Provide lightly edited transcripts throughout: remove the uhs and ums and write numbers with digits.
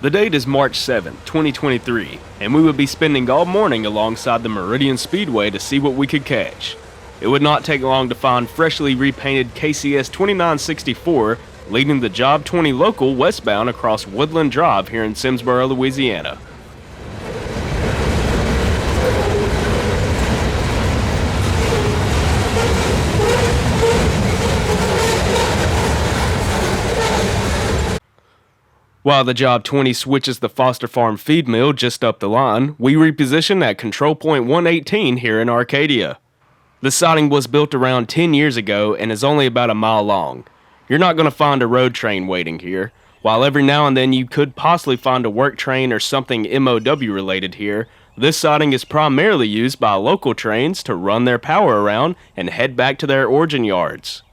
The date is March 7, 2023, and we would be spending all morning alongside the Meridian Speedway to see what we could catch. It would not take long to find freshly repainted KCS 2964 leading the Job 20 local westbound across Woodland Drive here in Simsboro, Louisiana. While the Job 20 switches the Foster Farm feed mill just up the line, we reposition at Control Point 118 here in Arcadia. The siding was built around 10 years ago and is only about a mile long. You're not going to find a road train waiting here. While every now and then you could possibly find a work train or something MOW related here, this siding is primarily used by local trains to run their power around and head back to their origin yards.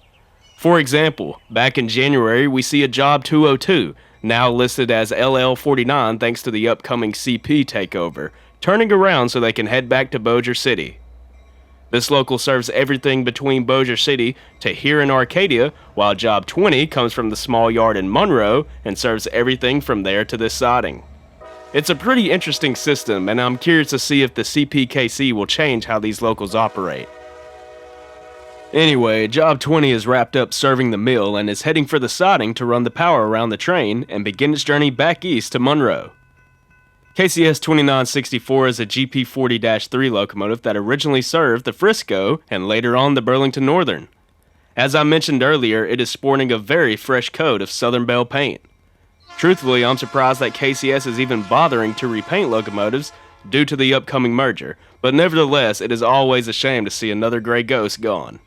For example, back in January we see a Job 202, now listed as LL49 thanks to the upcoming CP takeover, turning around so they can head back to Bossier City. This local serves everything between Bossier City to here in Arcadia, while Job 20 comes from the small yard in Monroe and serves everything from there to this siding. It's a pretty interesting system, and I'm curious to see if the CPKC will change how these locals operate. Anyway, Job 20 is wrapped up serving the mill and is heading for the siding to run the power around the train and begin its journey back east to Monroe. KCS 2964 is a GP40-3 locomotive that originally served the Frisco and later on the Burlington Northern. As I mentioned earlier, it is sporting a very fresh coat of Southern Belle paint. Truthfully, I'm surprised that KCS is even bothering to repaint locomotives due to the upcoming merger, but nevertheless, it is always a shame to see another gray ghost gone.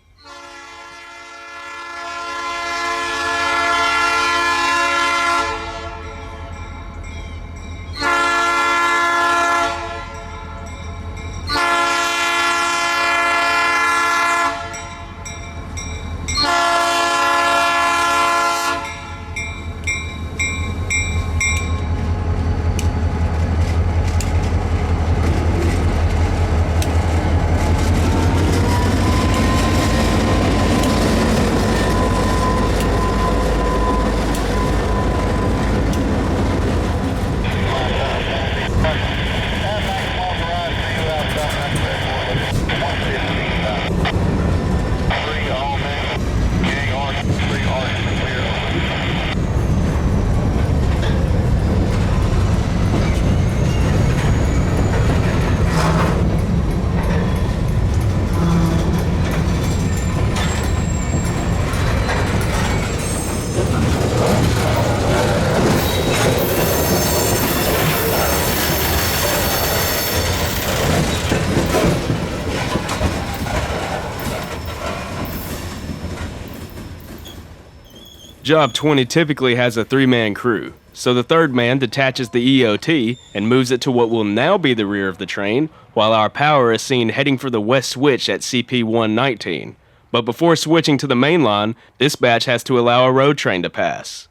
Job 20 typically has a 3-man crew, so the third man detaches the EOT and moves it to what will now be the rear of the train, while our power is seen heading for the west switch at CP 119. But before switching to the main line, dispatch has to allow a road train to pass.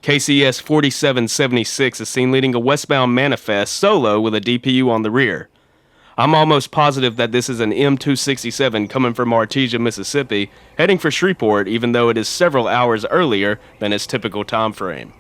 KCS 4776 is seen leading a westbound manifest solo with a DPU on the rear. I'm almost positive that this is an M267 coming from Artesia, Mississippi, heading for Shreveport, even though it is several hours earlier than its typical time frame.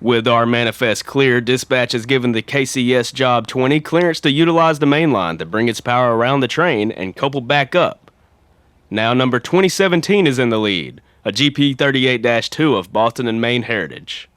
With our manifest clear, dispatch has given the KCS Job 20 clearance to utilize the main line to bring its power around the train and couple back up. Now number 2017 is in the lead, a GP 38-2 of Boston and Maine heritage.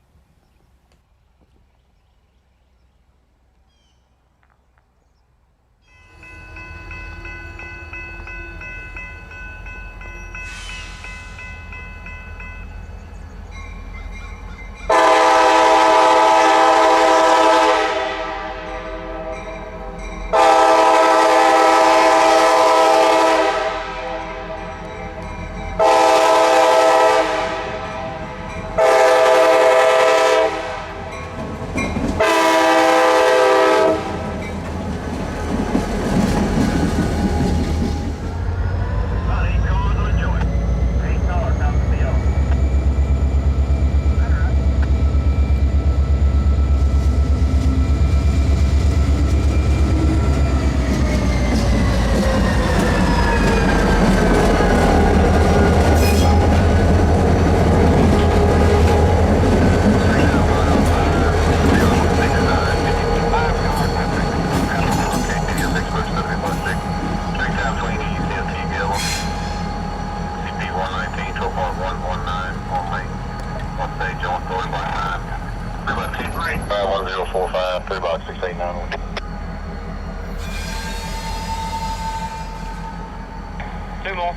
045, 3 box 6891. Two more.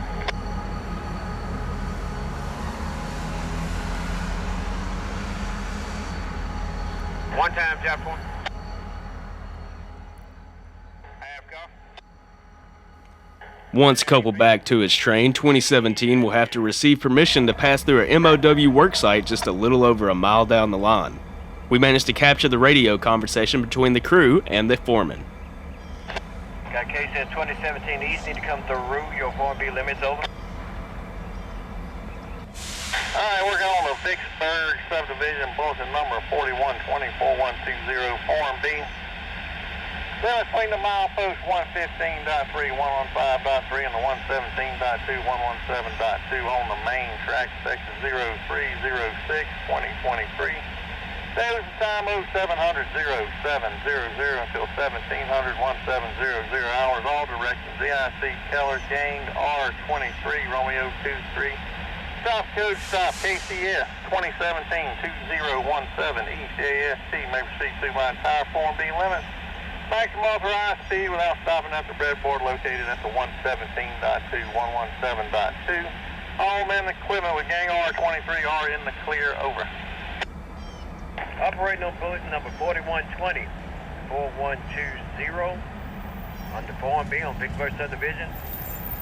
One time, job point. Once coupled back to its train, 2017 will have to receive permission to pass through a MOW worksite just a little over a mile down the line. We managed to capture the radio conversation between the crew and the foreman. Got KCS 2017 East, need to come through your 4B limits, over. Alright, we're going to Vicksburg subdivision, bulletin number 41204120, Form B. Then between the milepost 115.3, 115.3, and the 117.2, 117.2 on the main track, section 0306, 2023. Daily time 0700 0700 until 1700 1700 hours. All directions EIC Keller Gang R23 Romeo 23. Stop code stop KCS 2017-2017 East AST. May proceed to my entire Form B limits. Maximum authorized speed without stopping at the breadboard located at the 117.2, 117.2. All men and equipment with gang R23 are in the clear, over. Operating on bulletin number 4120, 4120, under Form B on Vicksburg subdivision,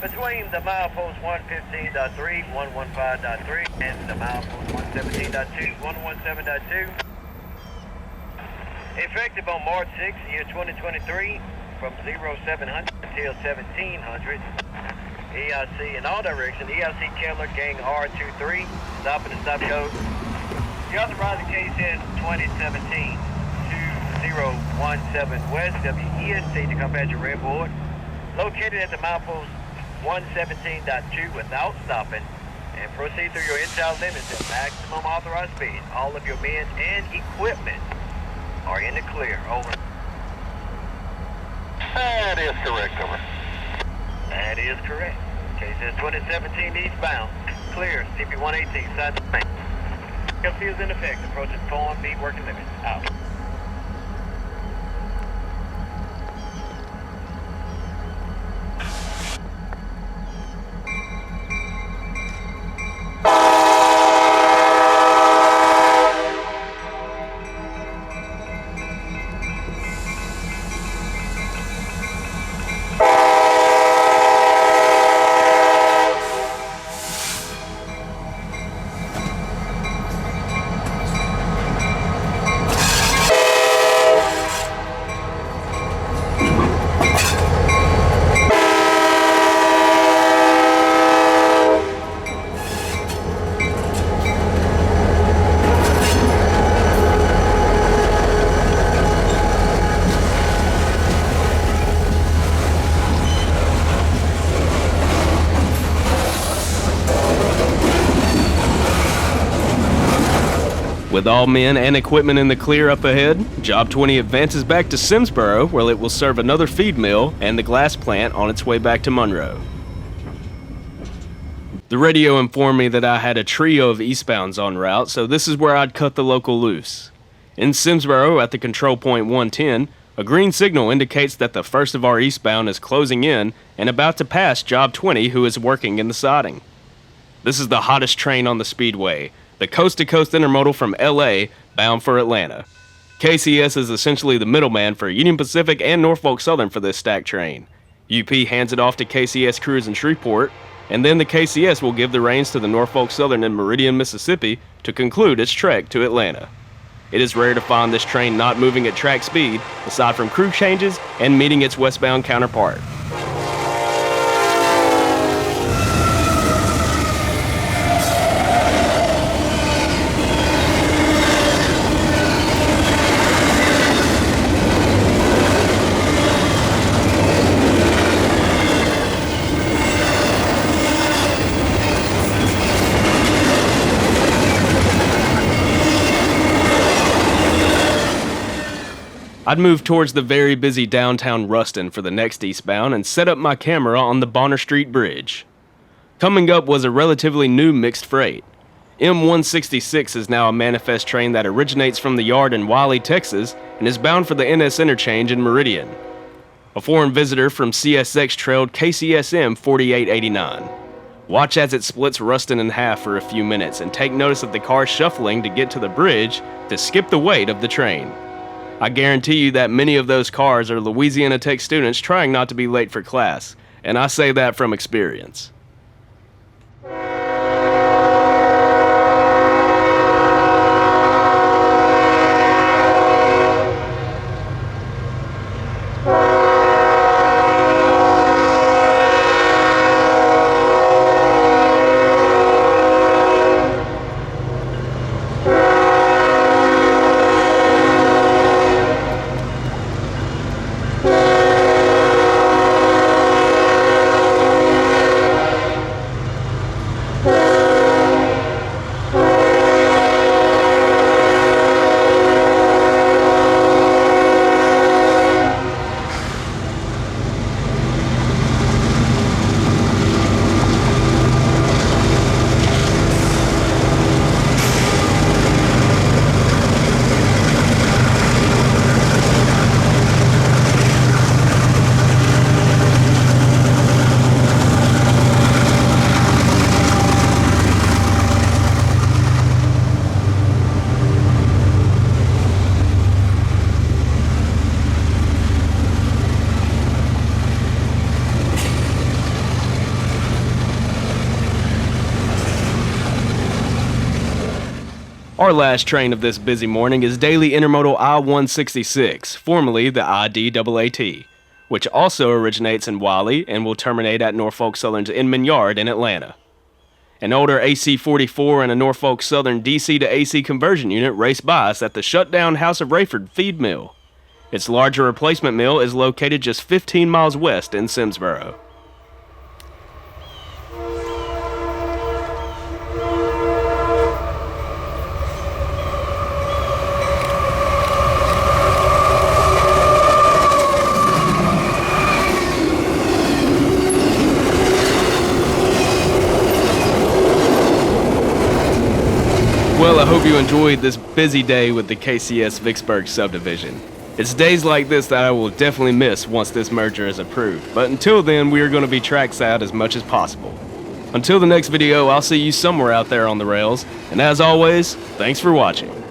between the milepost 115.3, 115.3, and the milepost 117.2, 117.2. Effective on March 6, year 2023, from 0700 until 1700. EIC in all directions, EIC Keller Gang R23, stopping the stop code. The authorized KCS 2017-2017 West, WEST to come past your red board. Located at the milepost 117.2 without stopping, and proceed through your in-town limits at maximum authorized speed. All of your men and equipment are in the clear, over. That is correct, over. That is correct. KCS 2017 eastbound, clear, CP118, side to main. LC is in effect, approaching Form B working limits, out. With all men and equipment in the clear up ahead, Job 20 advances back to Simsboro, where it will serve another feed mill and the glass plant on its way back to Monroe. The radio informed me that I had a trio of eastbounds en route, so this is where I'd cut the local loose. In Simsboro, at the control point 110, a green signal indicates that the first of our eastbound is closing in and about to pass Job 20, who is working in the siding. This is the hottest train on the speedway, the coast-to-coast intermodal from LA bound for Atlanta. KCS is essentially the middleman for Union Pacific and Norfolk Southern for this stacked train. UP hands it off to KCS crews in Shreveport, and then the KCS will give the reins to the Norfolk Southern in Meridian, Mississippi to conclude its trek to Atlanta. It is rare to find this train not moving at track speed, aside from crew changes and meeting its westbound counterpart. I'd move towards the very busy downtown Rustin for the next eastbound and set up my camera on the Bonner Street Bridge. Coming up was a relatively new mixed freight. M166 is now a manifest train that originates from the yard in Wiley, Texas, and is bound for the NS interchange in Meridian. A foreign visitor from CSX trailed KCS 4889. Watch as it splits Rustin in half for a few minutes and take notice of the car shuffling to get to the bridge to skip the weight of the train. I guarantee you that many of those cars are Louisiana Tech students trying not to be late for class, and I say that from experience. Our last train of this busy morning is daily Intermodal I-166, formerly the IDAAT, which also originates in Wiley and will terminate at Norfolk Southern's Inman Yard in Atlanta. An older AC-44 and a Norfolk Southern DC to AC conversion unit race by us at the shutdown House of Rayford feed mill. Its larger replacement mill is located just 15 miles west in Simsboro. Well, I hope you enjoyed this busy day with the KCS Vicksburg subdivision. It's days like this that I will definitely miss once this merger is approved, but until then, we are going to be trackside as much as possible. Until the next video, I'll see you somewhere out there on the rails, and as always, thanks for watching.